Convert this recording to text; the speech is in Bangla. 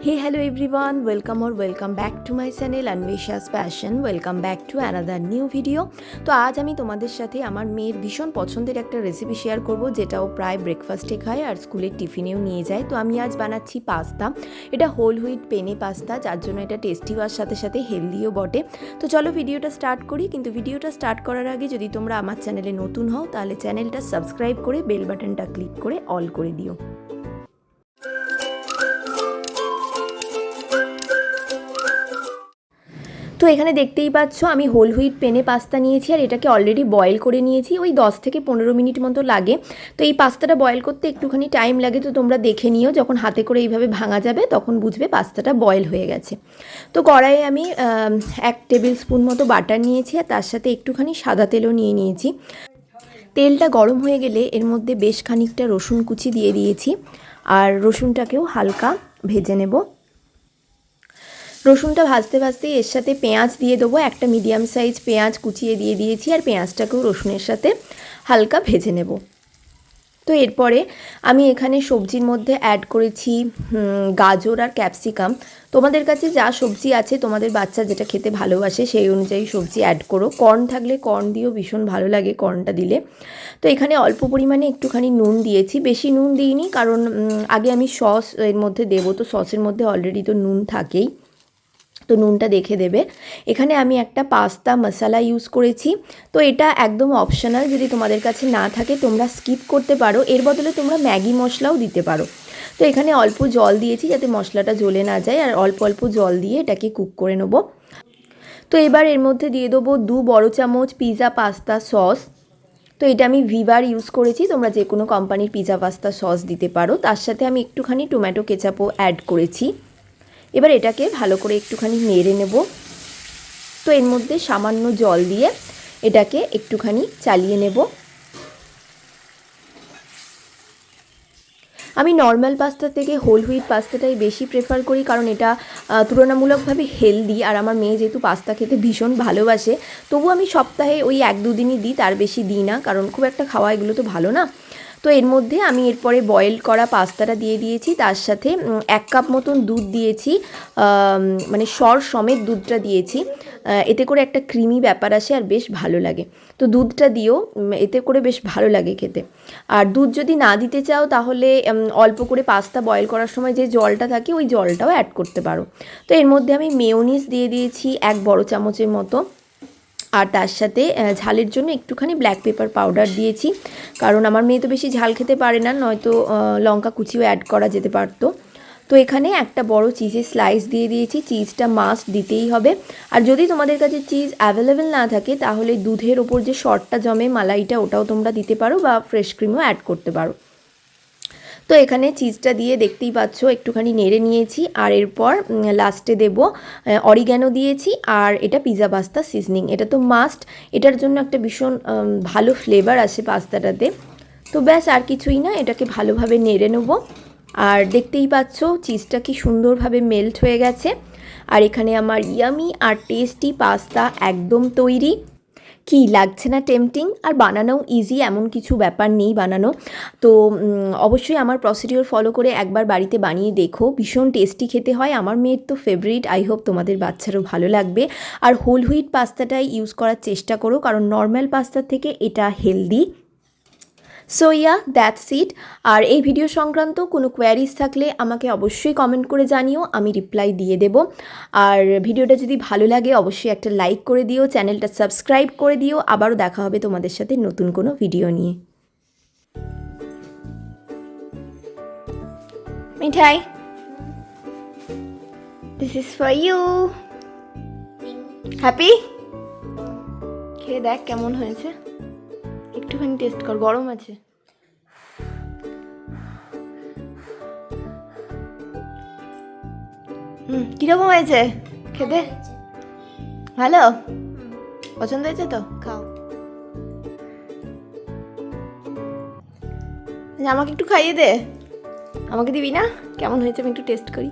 Hey, hello everyone, welcome back to my channel Anvesha's Passion. Welcome back to another new video. তো আজ আমি তোমাদের সাথে আমার মেয়ের ভীষণ পছন্দের একটা রেসিপি শেয়ার করব, যেটা ও প্রায় ব্রেকফাস্টে খায় আর স্কুলের টিফিনেও নিয়ে যায়। তো আমি আজ বানাচ্ছি পাস্তা। এটা হোল হুইট পেনে পাস্তা, যার জন্য এটা টেস্টি হওয়ার সাথে সাথে হেলদিও বটে। তো চলো ভিডিওটা স্টার্ট করি, কিন্তু ভিডিওটা স্টার্ট করার আগে যদি তোমরা আমার চ্যানেলে নতুন হও তাহলে চ্যানেলটা সাবস্ক্রাইব করে বেল বাটনটা ক্লিক করে অল করে দিও। তো এখানে দেখতেই পাচ্ছ আমি হোল হুইট পেনে পাস্তা নিয়েছি, আর এটাকে অলরেডি বয়েল করে নিয়েছি। ওই 10 থেকে 15 মিনিট মতো লাগে। তো এই পাস্তাটা বয়েল করতে একটুখানি টাইম লাগে, তো তোমরা দেখে নিও, যখন হাতে করে এইভাবে ভাঙা যাবে তখন বুঝবে পাস্তাটা বয়েল হয়ে গেছে। তো কড়াইয়ে আমি 1 টেবিল স্পুন মতো বাটার নিয়েছি, আর তার সাথে একটুখানি সাদা তেলও নিয়ে নিয়েছি। তেলটা গরম হয়ে গেলে এর মধ্যে বেশ খানিকটা রসুন কুচি দিয়ে দিয়েছি, আর রসুনটাকেও হালকা ভেজে নেব। রসুনটা ভাজতে ভাজতে এর সাথে পেঁয়াজ দিয়ে দেবো। একটা মিডিয়াম সাইজ পেঁয়াজ কুচিয়ে দিয়ে দিয়েছি, আর পেঁয়াজটাকেও রসুনের সাথে হালকা ভেজে নেব। তো এরপরে আমি এখানে সবজির মধ্যে অ্যাড করেছি গাজর আর ক্যাপসিকাম। তোমাদের কাছে যা সবজি আছে, তোমাদের বাচ্চা যেটা খেতে ভালোবাসে সেই অনুযায়ী সবজি অ্যাড করো। কর্ন থাকলে কর্ন দিয়েও ভীষণ ভালো লাগে কর্নটা দিলে। তো এখানে অল্প পরিমাণে একটুখানি নুন দিয়েছি, বেশি নুন দিইনি, কারণ আগে আমি সস এর মধ্যে দেবো, তো সসের মধ্যে অলরেডি তো নুন থাকেই, তো নুনটা দেখে দেবে। এখানে আমি একটা পাস্তা মশলা ইউজ করেছি, তো এটা একদম অপশনাল, যদি তোমাদের কাছে না থাকে তোমরা স্কিপ করতে পারো। এর বদলে তোমরা ম্যাগি মশলাও দিতে পারো। তো এখানে অল্প জল দিয়েছি যাতে মশলাটা জ্বলে না যায়, আর অল্প অল্প জল দিয়ে এটাকে কুক করে নেব। তো এবার এর মধ্যে দিয়ে দেবো 2 বড় চামচ পিৎজা পাস্তা সস। তো এটা আমি ভিভার ইউজ করেছি, তোমরা যে কোনো কোম্পানির পিৎজা পাস্তা সস দিতে পারো। তার সাথে আমি একটুখানি টমেটো কেচাপও অ্যাড করেছি। এবার এটাকে ভালো করে একটুখানি নেড়ে নেব। তো এর মধ্যে সামান্য জল দিয়ে এটাকে একটুখানি চালিয়ে নেব। আমি নর্মাল পাস্তা থেকে হোল হুইট পাস্তাটাই বেশি প্রেফার করি, কারণ এটা তুলনামূলকভাবে হেলদি, আর আমার মেয়ে যেহেতু পাস্তা খেতে ভীষণ ভালোবাসে, তবু আমি সপ্তাহে ওই 1-2 দিনই দিই, তার বেশি দিই না, কারণ খুব একটা খাওয়া এগুলো তো ভালো না। তো এর মধ্যে আমি এরপরে বয়েল করা পাস্তাটা দিয়ে দিয়েছি, তার সাথে 1 কাপ মতন দুধ দিয়েছি, মানে সর সমেত দুধটা দিয়েছি। এতে করে একটা ক্রিমি ব্যাপার আসে আর বেশ ভালো লাগে। তো দুধটা দিও, এতে করে বেশ ভালো লাগে খেতে। আর দুধ যদি না দিতে চাও তাহলে অল্প করে পাস্তা বয়েল করার সময় যে জলটা থাকে ওই জলটাও অ্যাড করতে পারো। তো এর মধ্যে আমি মেয়োনিজ দিয়ে দিয়েছি 1 বড় চামচের মতো, আর তার সাথে ঝালের জন্য একটুখানি ব্ল্যাক পেপার পাউডার দিয়েছি, কারণ আমার মেয়ে তো বেশি ঝাল খেতে পারে না, নয়তো লঙ্কা কুচিও অ্যাড করা যেতে পারতো। তো এখানে একটা বড় চিজের স্লাইস দিয়ে দিয়েছি, চিজটা মাস্ট দিতেই হবে। আর যদি তোমাদের কাছে চিজ অ্যাভেলেবেল না থাকে তাহলে দুধের ওপর যে সরটা জমে মালাইটা, ওটাও তোমরা দিতে পারো, বা ফ্রেশ ক্রিমও অ্যাড করতে পারো। তো এখানে চিজটা দিয়ে দেখতেই পাচ্ছ একটুখানি নেড়ে নিয়েছি, আর এরপর লাস্টে দেব অরিগ্যানো দিয়েছি, আর এটা পিৎজা পাস্তা সিজনিং, এটা তো মাস্ট, এটার জন্য একটা ভীষণ ভালো ফ্লেভার আসে পাস্তাটাতে। তো ব্যাস, আর কিছুই না, এটাকে ভালোভাবে নেড়ে নেব। আর দেখতেই পাচ্ছ চিজটা কি সুন্দরভাবে মেল্ট হয়ে গেছে, আর এখানে আমার ইয়ামি আর টেস্টি পাস্তা একদম তৈরি। কি লাগছে না টেম্পটিং? আর বানানোও ইজি, এমন কিছু ব্যাপার নেই বানানো। তো অবশ্যই আমার প্রসিডিওর ফলো করে একবার বাড়িতে বানিয়ে দেখো, ভীষণ টেস্টি খেতে হয়। আমার মেয়ের তো ফেভারিট, আই হোপ তোমাদের বাচ্চারও ভালো লাগবে। আর হোল হুইট পাস্তাটাই ইউজ করার চেষ্টা করো, কারণ নর্মাল পাস্তার থেকে এটা healthy. So yeah, that's it. আর এই ভিডিও সংক্রান্ত কোনো কোয়ারিজ থাকলে আমাকে অবশ্যই কমেন্ট করে জানিও, আমি রিপ্লাই দিয়ে দেব। আর ভিডিওটা যদি ভালো লাগে অবশ্যই একটা লাইক করে দিও, চ্যানেলটা সাবস্ক্রাইব করে দিও। আবারও দেখা হবে তোমাদের সাথে নতুন কোনো ভিডিও নিয়ে। Mithai, this is for you. Happy? খেয়ে দেখ কেমন হয়েছে, একটুখানি টেস্ট কর, গরম আছে। কীরকম হয়েছে খেতে? ভালো? পছন্দ হয়েছে তো? খাও। আমাকে একটু খাইয়ে দে। আমাকে দিবি না? কেমন হয়েছে আমি একটু টেস্ট করি।